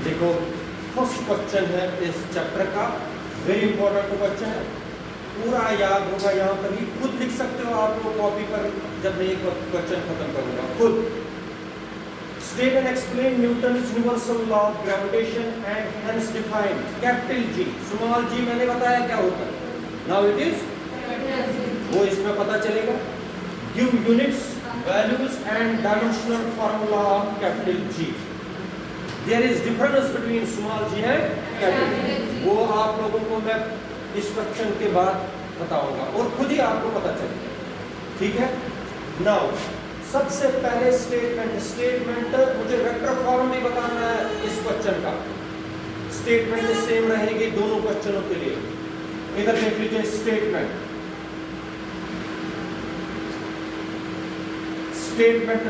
देखो first question है इस चैप्टर का, वेरी इंपॉर्टेंट क्वेश्चन है, पूरा याद होगा। यहाँ पर ही खुद लिख सकते हो आप वो कॉपी पर, जब मैं एक क्वेश्चन खत्म करूंगा खुद। State and explain Newton's universal law of gravitation and hence define capital G. Small G मैंने बताया क्या होता है, नाउ इट इज वो इसमें पता चलेगा। Give units, values and dimensional formula of capital G. There is difference between small G and capital G, वो आप लोगों को मैं इस क्वेश्चन के बाद बताऊंगा और खुद ही आपको पता चलेगा, ठीक है। नाउ सबसे पहले स्टेटमेंट मुझे वेक्टर फॉर्म में बताना है इस क्वेश्चन का। स्टेटमेंट सेम रहेगी दोनों क्वेश्चनों के लिए। इधर देख लीजिए स्टेटमेंट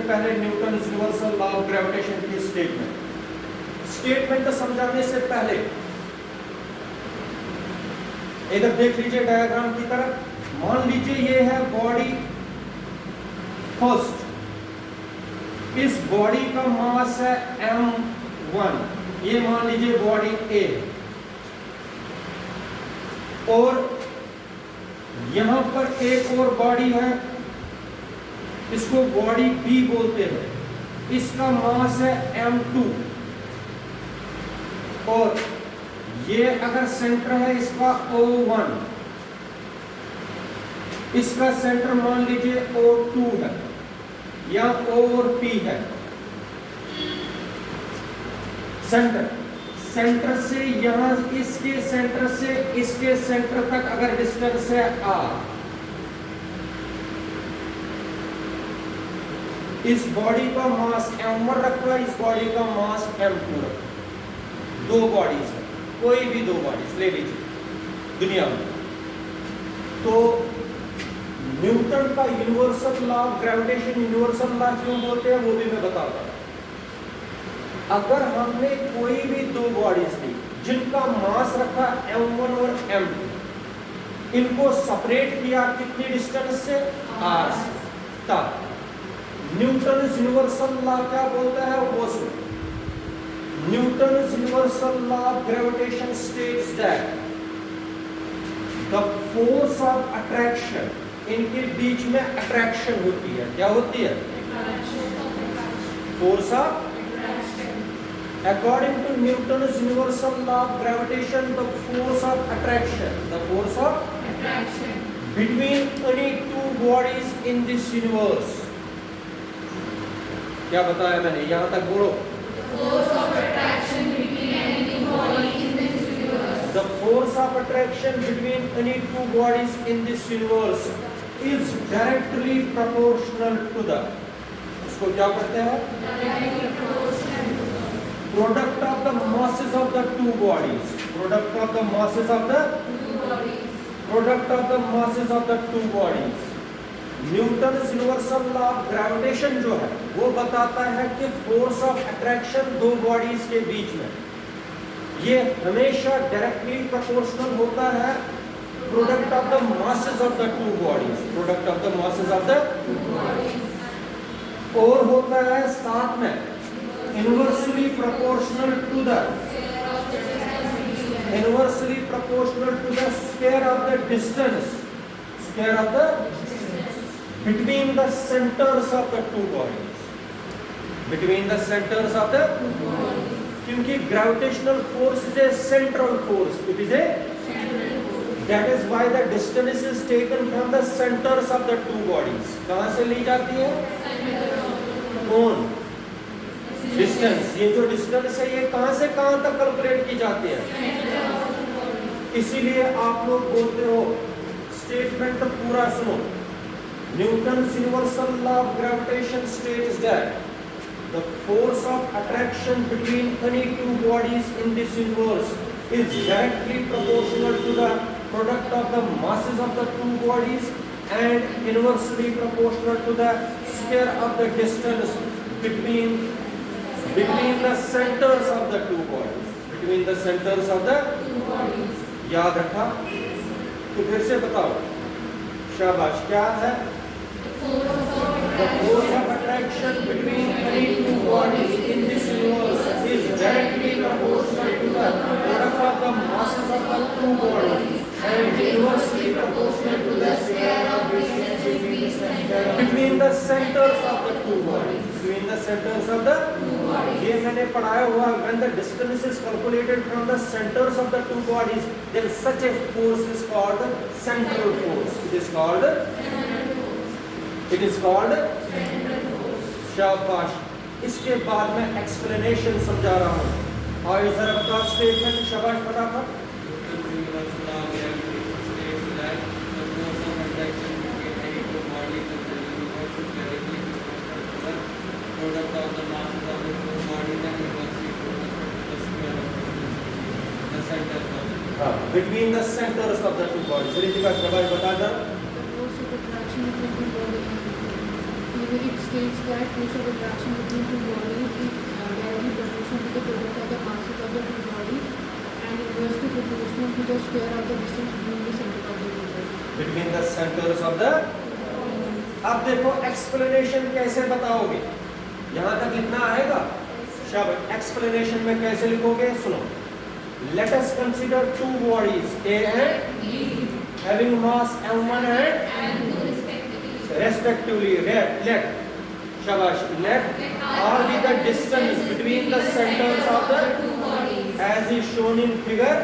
पहले Newton universal law of gravitation की स्टेटमेंट समझाने से पहले इधर देख लीजिए डायग्राम की तरफ। मान लीजिए ये है बॉडी फर्स्ट, इस बॉडी का मास है m1, ये मान लीजिए बॉडी A, और यहां पर एक और बॉडी है, इसको बॉडी B बोलते हैं, इसका मास है m2, और ये अगर सेंटर है इसका O1, इसका सेंटर मान लीजिए O2 है या O और P है। सेंटर से यहां इसके सेंटर से इसके सेंटर तक अगर डिस्टेंस है R, इस बॉडी का मास m1 रखा है, इस बॉडी का मास m2 रखा है। दो बॉडीज है, कोई भी दो बॉडीज ले लीजिए दुनिया में। तो न्यूटन का universal law of gravitation universal law क्यों बोलते हैं वो भी मैं बताता हूं। अगर हमने कोई भी दो बॉडीज ली जिनका मास रखा m1 और m2, इनको सेपरेट किया कितनी डिस्टेंस से, r से, तब न्यूटन यूनिवर्सल लॉ क्या बोलता है वो सुनो। Newton's universal law of gravitation states that the force of attraction, इनके बीच में अट्रैक्शन होती है, क्या होती है, force of attraction. According to Newton's universal law of gravitation, the force of attraction between any two bodies in this universe, क्या बताया मैंने, यहां तक बोलो। Force of attraction between any two bodies in this universe. The force of attraction between any two bodies in this universe is directly proportional to the, इसको क्या कहते हैं, Directly proportional to the product of the masses of the two bodies. Product of the masses of the two bodies. product of the masses of the two bodies. Newton universal law of gravitation जो है वो बताता है कि force of attraction दो bodies के बीच में ये हमेशा डायरेक्टली प्रोपोर्शनल होता है product of the masses of the two bodies, product of the masses of the two bodies, और होता है साथ में inversely proportional to the square of the distance, square of the between the centers of the two bodies, between the centers of the two bodies, क्योंकि gravitational force is a central force, it is a central force, that is why the distance is taken from the centers of the two bodies. कहाँ से ली जाती है, कौन, distance, ये जो distance है ये कहाँ से कहाँ तक कैलकुलेट की जाती है, इसीलिए आप लोग बोलते हो, स्टेटमेंट तो पूरा सुनो। Newton's universal law of gravitation states that the force of attraction between any two bodies in this universe is directly proportional to the product of the masses of the two bodies and inversely proportional to the square of the distance between the centers of the two bodies, between the centers of the two bodies. याद रखा? तो फिर से बताओ, शाबाश, क्या है, the force of attraction between any two bodies in this universe is directly proportional centers of the ये मैंने पढ़ाया हुआ when the distance is calculated from the centers of the two bodies then such a force is called central force. It is called शाबाश. इसके बाद मैं explanation समझा रहा हूँ. और इधर आपका स्टेटमेंट शाबाश फटाफट. Between the centers of the two bodies. Ritika शाबाश बता दो. The force of attraction between two bodies. Here it states that force of attraction between two bodies is directly proportional to the product of the masses of the two bodies and inversely proportional to the square of the distance between the center of the two bodies. Between the centers of the. अब देखो explanation कैसे बताओगे. यहाँ तक लिखना आएगा. शाबाश. Explanation में कैसे लिखोगे सुनो. Let us consider two bodies A and B having mass m1 and respectively. Let shabash let r be the distance between the centers of the two bodies as is shown in figure.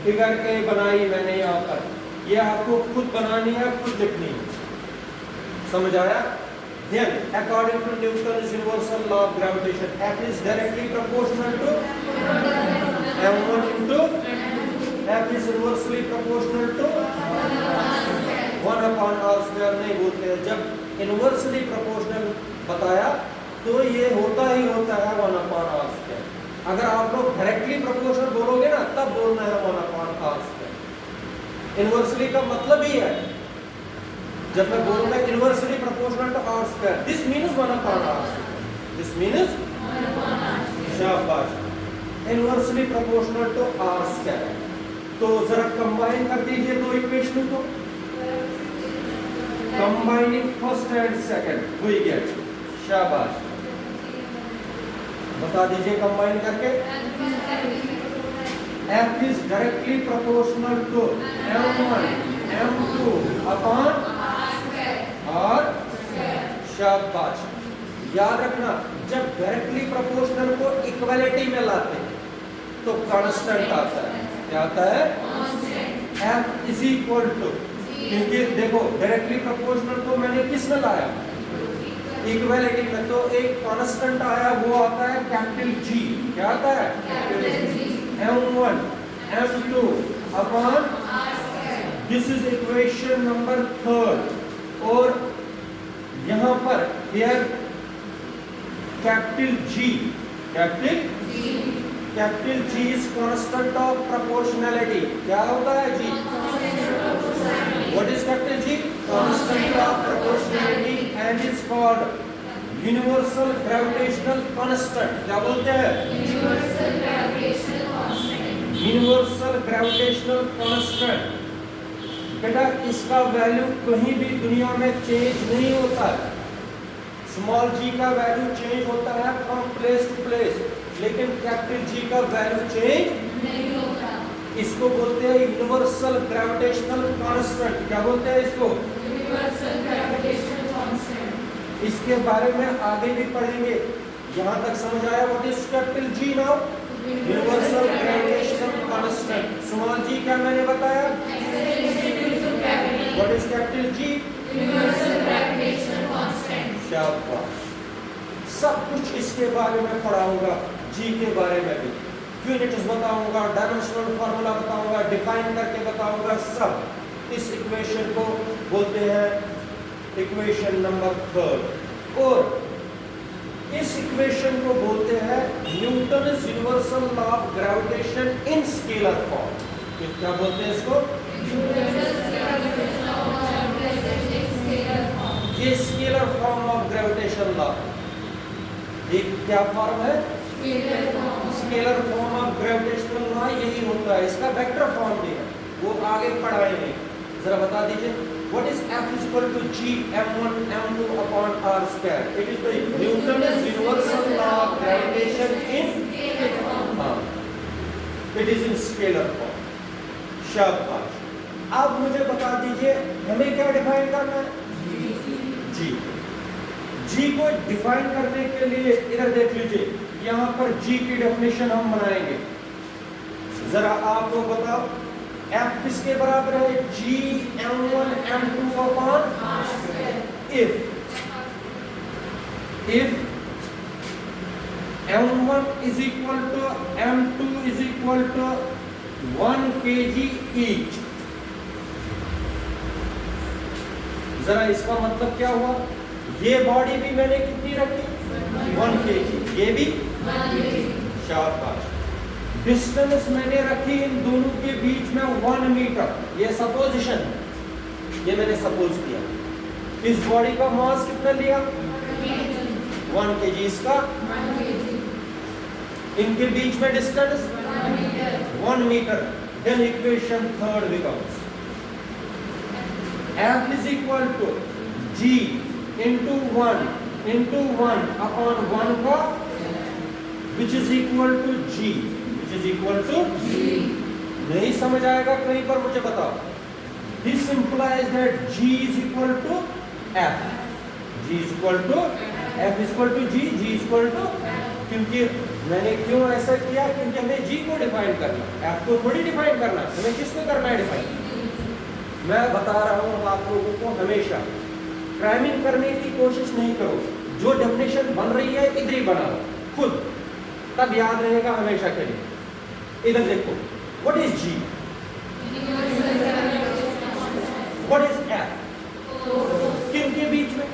Figure के बनाई मैंने यहाँ पर. ये आपको खुद बनानी है, खुद लिखनी है. समझ आया? Then according to Newton's universal law of gravitation, F is directly proportional to m1 into F is inversely proportional to 1 upon r square. नहीं बोलते हैं. जब inversely proportional बताया तो ये होता ही होता है 1 upon r square. अगर आप लोग डायरेक्टली प्रोपोर्शनल बोलोगे ना तब बोलना है 1 upon r square. इनवर्सली का मतलब ही है जब मैं बोलूंगा inversely proportional to r square, this means 1 upon r square. This means शाबाश. Inversely proportional to r square. तो जरा कंबाइन कर दीजिए दो इक्वेशन को. कंबाइनिंग फर्स्ट एंड सेकंड हुई गया. शाबाश. बता दीजिए कंबाइन करके. F is directly proportional to m1 m2 upon r. शाबाश. याद रखना जब डायरेक्टली प्रोपोर्शनल को इक्वलिटी में लाते हैं तो कांस्टेंट आता है. क्या आता है? F is equal to. क्योंकि देखो डायरेक्टली प्रोपोर्शनल को मैंने किस में लाया? इक्वलिटी में. तो एक कांस्टेंट आया वो आता है कैपिटल G. क्या आता है? m1 m2 upon this is equation number 3. और यहाँ पर here capital G is constant of proportionality. क्या होता है G? What is capital G? Constant of proportionality and is called universal gravitational constant. क्या बोलते हैं? Universal gravitational constant. बेटा इसका वैल्यू कहीं भी दुनिया में चेंज नहीं होता है. स्मॉल g का वैल्यू चेंज होता है फ्रॉम प्लेस टू प्लेस, लेकिन कैपिटल G का वैल्यू चेंज नहीं होता. इसको बोलते हैं यूनिवर्सल ग्रेविटेशनल कांस्टेंट. क्या बोलते हैं इसको? Universal gravitational constant. इसके बारे में आगे भी पढ़ेंगे. यहाँ तक समझ आया? What is capital G now? Universal gravitational constant. Small g क्या मैंने बताया? What is capital G? Universal gravitational constant. शाबाश. सब कुछ इसके बारे में पढ़ाऊंगा. G के बारे में भी यूनिट्स बताऊंगा, डायमेंशनल फार्मूला बताऊंगा, डिफाइन करके बताऊंगा. सब इस इक्वेशन को बोलते हैं इक्वेशन नंबर 3. और इस इक्वेशन को बोलते हैं Newton's universal law of gravitation in scalar form. क्या बोलते हैं इसको? ये scalar form of gravitation law. एक क्या फॉर्म है? Scalar form of gravitational law यही होता है. इसका वेक्टर फॉर्म भी है, वो आगे पढ़ाएंगे. जरा बता दीजिए what is F is equal to G m1 m2 upon r square. It is the Newton's universal law of gravitation in scalar form. It is in scalar form. शाबाश. अब मुझे बता दीजिए हमें क्या डिफाइन करना है? G. G जी को डिफाइन करने के लिए इधर देख लीजिए, यहां पर जी की डेफिनेशन हम बनाएंगे। जरा आप लोग बताओ, एफ किसके बराबर है? जी m1 m2 upon if m1 is equal to m2 is equal to 1 kg each। जरा इसका मतलब क्या हुआ? ये बॉडी भी मैंने कितनी रखी? 1 kg, ये भी शाबाश। डिस्टेंस मैंने रखी इन दोनों के बीच में 1 मीटर, ये सपोजिशन, ये मैंने सपोज किया। इस बॉडी का मास कितना लिया? 1 kg, इसका इनके बीच में distance 1 metre. Then equation third becomes F is equal to G into 1 upon 1 का which is equal to G, which is equal to नहीं समझ आएगा कहीं पर मुझे बताओ। This implies that G is equal to F, G is equal to F is equal to G, G is equal to, क्योंकि मैंने क्यों ऐसा किया? क्योंकि हमें G को डिफाइन करना, F को थोड़ी डिफाइन करना, हमें किसको करना है डिफाइन? मैं बता रहा हूं आप लोगों को, हमेशा क्राइमिंग करने की कोशिश नहीं करो। जो डेफिनेशन बन रही है इधर ही बनाओ खुद, तब याद रहेगा हमेशा के लिए। इधर देखो, what is G, what is F? किनके बीच में?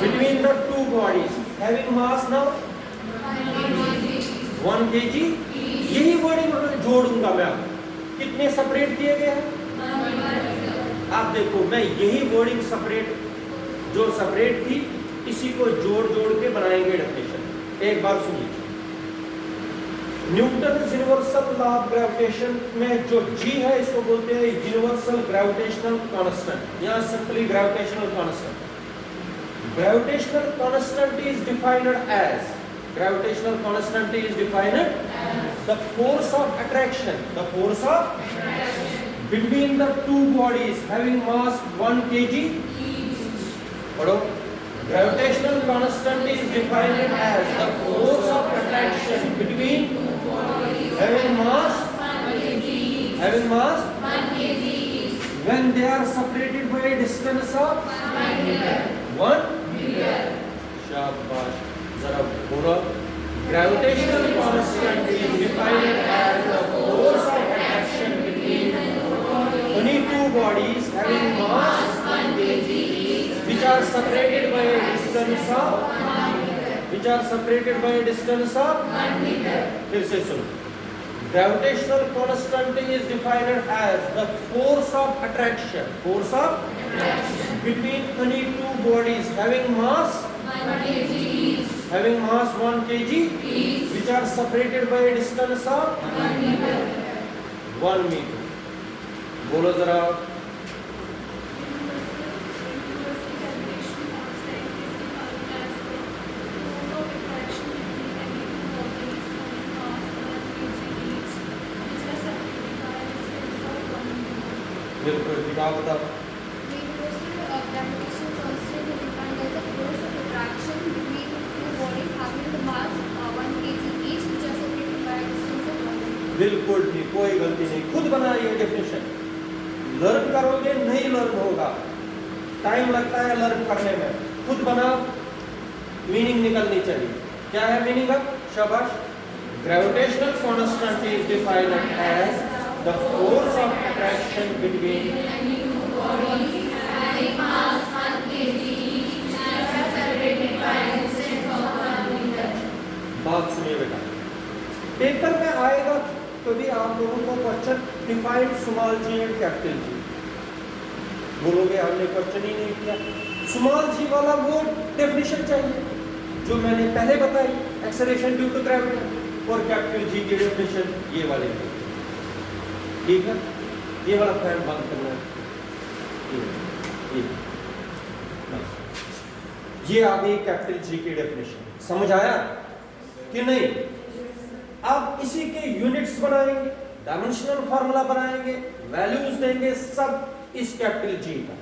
Between the two bodies having mass now 1 kg। यही वर्डिंग जोड़ूंगा मैं। कितने सेपरेट किए गए हैं? आप देखो, मैं यही वर्डिंग सेपरेट, जो सेपरेट थी इसी को जोड़ जोड़ के बनाएंगे डेफिनेशन। एक बार सुनिए, Newton universal law of gravitation में जो जी है इसको बोलते हैं यूनिवर्सल ग्रेविटेशनल कांस्टेंट, यहां simply gravitational constant. Gravitational constant is defined as, gravitational constant is defined the force of attraction, the force of between the two bodies having mass 1 kg each। पढ़ो, gravitational constant is defined as the force of attraction between having mass 1 kg each when they are separated by a distance of 1 meter। शाबाश, जरा बोलो, gravitational constant is defined as the force of attraction between any two bodies having mass 1 kg which are separated by a distance of 1 meter। फिर से सुनो, gravitational constant is defined as the force of attraction between any two bodies having mass 1 kg which are separated by a distance of 1 meter। बोलो जरा, बिल्कुल दिमाग बताओ। बिल्कुल ठीक, कोई गलती नहीं, खुद बनाइए डेफिनेशन। लर्न करोगे नहीं लर्न होगा, टाइम लगता है लर्न करने में, खुद बनाओ, मीनिंग निकलनी चाहिए। क्या है मीनिंग? अब शाबाश, gravitational constant is defined as the force of attraction between बात सुनिए बेटा, पेपर में आएगा कभी आप लोगों को question defined small G and capital G, बोलोगे हमने क्वेश्चन ही नहीं किया। स्मॉल जी वाला वो डेफिनेशन चाहिए जो मैंने पहले बताई, एक्सेलरेशन ड्यू टू ग्रेविटी, और कैपिटल जी की डेफिनेशन ये वाले, ठीक है। ये वाला फैन बंद करना है, ये आ गई कैपिटल जी की डेफिनेशन। समझ आया कि नहीं? अब इसी के यूनिट्स बनाएंगे, डायमेंशनल फार्मूला बनाएंगे, वैल्यूज देंगे, सब इस कैपिटल जी का,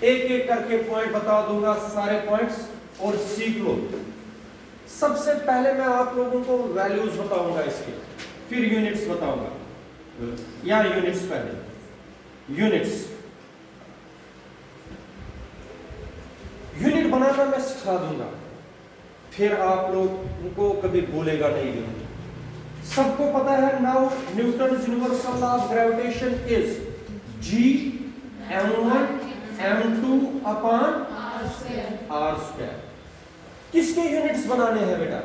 एक एक करके पॉइंट बता दूंगा, सारे पॉइंट्स, और सीख लो। सबसे पहले मैं आप लोगों को वैल्यूज बताऊंगा इसके, फिर यूनिट्स बताऊंगा। या यूनिट्स पहले, यूनिट्स, यूनिट बनाना मैं सिखा दूंगा, फिर आप लोगों को कभी भूलेगा नहीं यूनिट। सबको पता है now Newton's universal law of gravitation is G m1 m2 upon r square. किसके यूनिट्स बनाने हैं बेटा?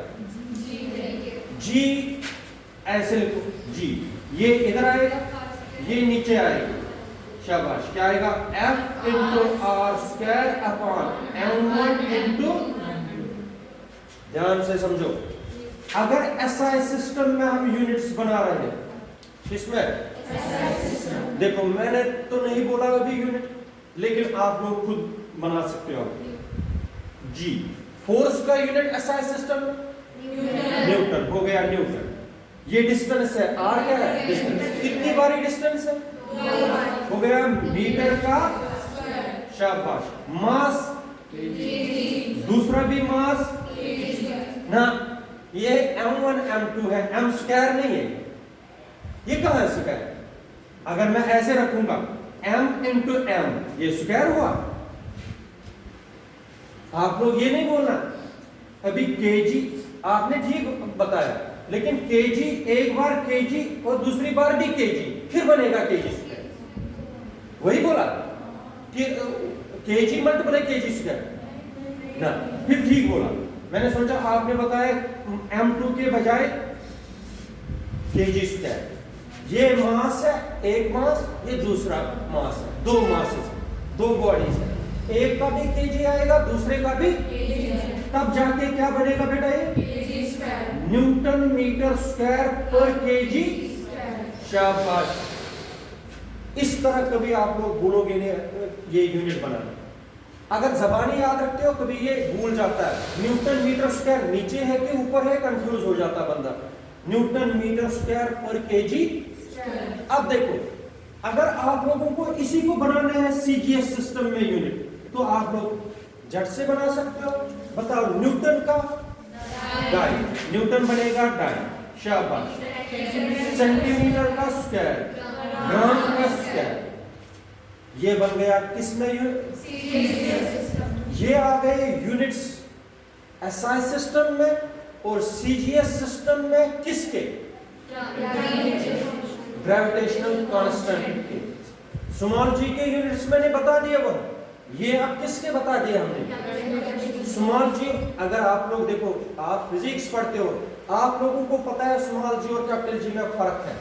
G, ऐसे लिखो G, ये इधर आएगा, ये नीचे आएगा, शाबाश। क्या आएगा? F into R square upon m1 into, ध्यान से समझो, अगर SI सिस्टम में हम यूनिट्स बना रहे हैं, किसमें? देखो मैंने तो नहीं बोला अभी यूनिट, लेकिन आप लोग खुद बना सकते हो। जी, फोर्स का यूनिट SI सिस्टम न्यूटन हो गया, न्यूटन। ये डिस्टेंस है, आर क्या है? डिस्टेंस। कितनी बारी डिस्टेंस है? हो गया मीटर का, शाबाश। मास, दूसरा भी मास ना, ये m1 m2 है, m स्क्वायर नहीं है। ये कहां है स्क्वायर? अगर मैं ऐसे रखूंगा m इंटू m, ये स्क्वायर हुआ। आप लोग ये नहीं बोलना अभी kg, आपने ठीक बताया, लेकिन kg एक बार kg और दूसरी बार भी kg, फिर बनेगा kg स्क्वायर। वही बोला कि kg मल्टीप्लाई kg स्क्वायर ना, फिर ठीक बोला। मैंने सोचा आपने बताया m2 के बजाय kg स्क्वायर। ये मास है, एक मास, ये दूसरा मास है, दो मासेस, दो बॉडीज है, एक का भी kg आएगा, दूसरे का भी, तब जाके क्या बनेगा बेटा? ये न्यूटन मीटर स्क्वायर पर kg, शाबाश। इस तरह कभी आप लोग भूलोगे नहीं ये यूनिट बनाना। अगर जबानी याद रखते हो, कभी ये भूल जाता है न्यूटन मीटर स्क्वायर नीचे है कि ऊपर है, कंफ्यूज हो जाता बंदा। न्यूटन मीटर स्क्वायर पर केजी। अब देखो, अगर आप लोगों को इसी को बनाना है सीजीएस सिस्टम में यूनिट, तो आप लोग झट से बना सकते हो। बताओ, न्यूटन का डाई, न्यूटन बनेगा डाई, शाबाश। सेंटीमीटर का स्क्वायर, ग्राम का स्क्वायर, ये बन गया किसमें? ये आ गए यूनिट्स एसआई सिस्टम में और सीजीएस सिस्टम में। किसके? ग्रेविटेशनल कांस्टेंट के। स्मॉल जी के यूनिट्स मैंने बता दिए वो, ये अब किसके बता दिए हमने? स्मॉल जी। अगर आप लोग देखो, आप फिजिक्स पढ़ते हो, आप लोगों को पता है स्मॉल जी और कैपिटल जी में फर्क है,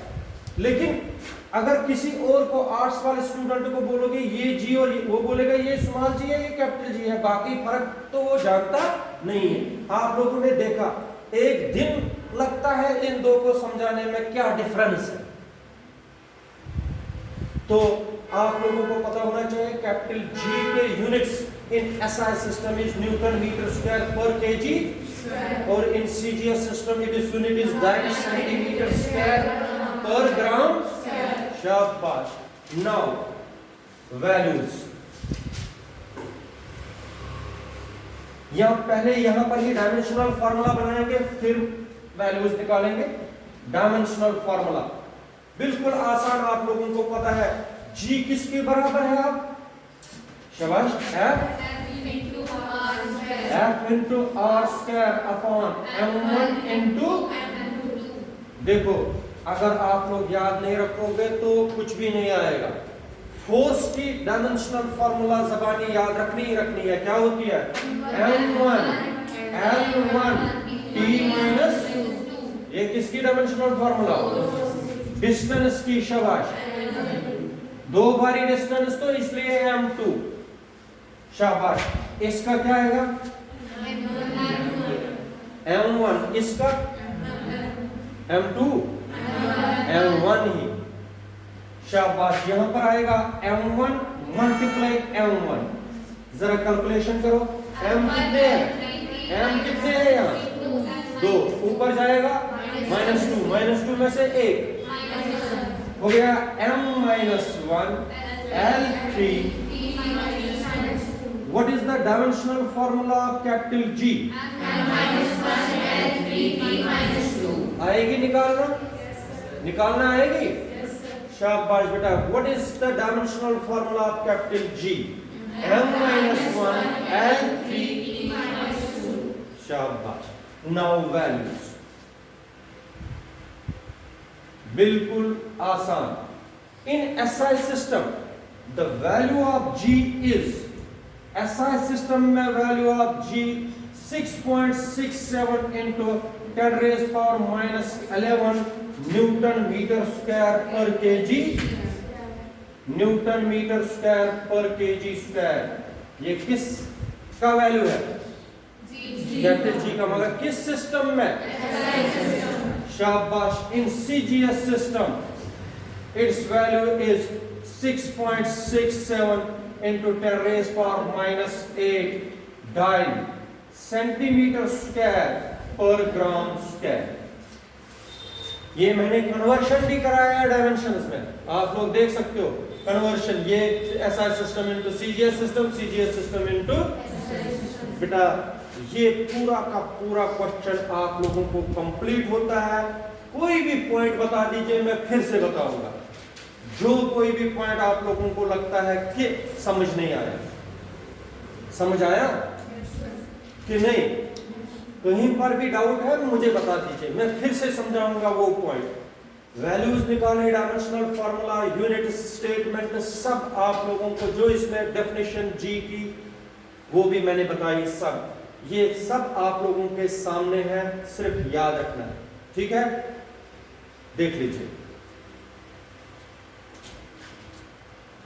लेकिन अगर किसी और को, आर्ट्स वाले स्टूडेंट को बोलोगे ये जी और वो बोलेगा ये स्मॉल जी है, ये कैपिटल जी है, बाकी फर्क तो वो जानता नहीं है। आप लोगों ने देखा, एक दिन लगता है इन दो को समझाने में क्या डिफरेंस है। तो आप लोगों को पता होना चाहिए कैपिटल जी के units in SI system is newton metre square पर केजी, और in CGS system it is unit is direct centimetre square पर ग्राम। शाबाश। नाउ वैल्यूज, पहले यहां पर ही डायमेंशनल फार्मूला बनाएंगे, फिर वैल्यूज निकालेंगे। डायमेंशनल फार्मूला बिल्कुल आसान, आप लोगों को पता है। जी किसके बराबर है? आप शाबाश, F into R square upon m1 into. देखो, अगर आप लोग याद नहीं रखोगे तो कुछ भी नहीं आएगा। फोर्स की डायमेंशनल फार्मूला जबानी याद रखनी ही रखनी है। क्या होती है? m1 L1 T माइनस, ये किसकी डायमेंशनल फार्मूला? डिस्टेंस की। शाबाश, दो बारी डिस्टेंस तो इसलिए m2। शाबाश। इसका क्या आएगा? m1, इसका m2 m1 ही। शाबाश। यहां पर आएगा m1 मल्टीप्लाई m1। जरा कैलकुलेशन करो, m कितने हैं? m कितने हैं यहाँ? 2। ऊपर जाएगा -2, -2 में से 1 हो गया m-1 L3 What is the dimensional formula of capital G? आएगी निकालना? निकालना आएगी? शाबाश बेटा. What is the dimensional formula of capital G? m-1 and 3. शाबाश. Now values. बिल्कुल आसान. In SI system, the value of G is, SI system में value of G 6.67 into 10 raised power minus 11 Newton meter square per kg. Newton meter square per kg square. ये किस का value है? Capital G का. मगर किस system में? शाबाश. In CGS system, its value is 6.67 into 10 raised power minus 8 dial centimeter square per gram square. ये मैंने कन्वर्शन भी कराया है डायमेंशंस में. आप लोग देख सकते हो कन्वर्शन. ये SI system into CGS system, CGS system into. बेटा ये पूरा का पूरा क्वेश्चन आप लोगों को कंप्लीट होता है. कोई भी पॉइंट बता दीजिए, मैं फिर से बताऊंगा. जो कोई भी पॉइंट आप लोगों को लगता है कि समझ नहीं आया, समझ आया कि नहीं, कहीं पर भी डाउट है मुझे बता दीजिए, मैं फिर से समझाऊंगा वो पॉइंट. वैल्यूज निकालने, डायमेंशनल फार्मूला, यूनिट स्टेटमेंट, सब आप लोगों को जो इसमें डेफिनेशन जी की वो भी मैंने बताई. सब ये सब आप लोगों के सामने है, सिर्फ याद रखना है. ठीक है, देख लीजिए.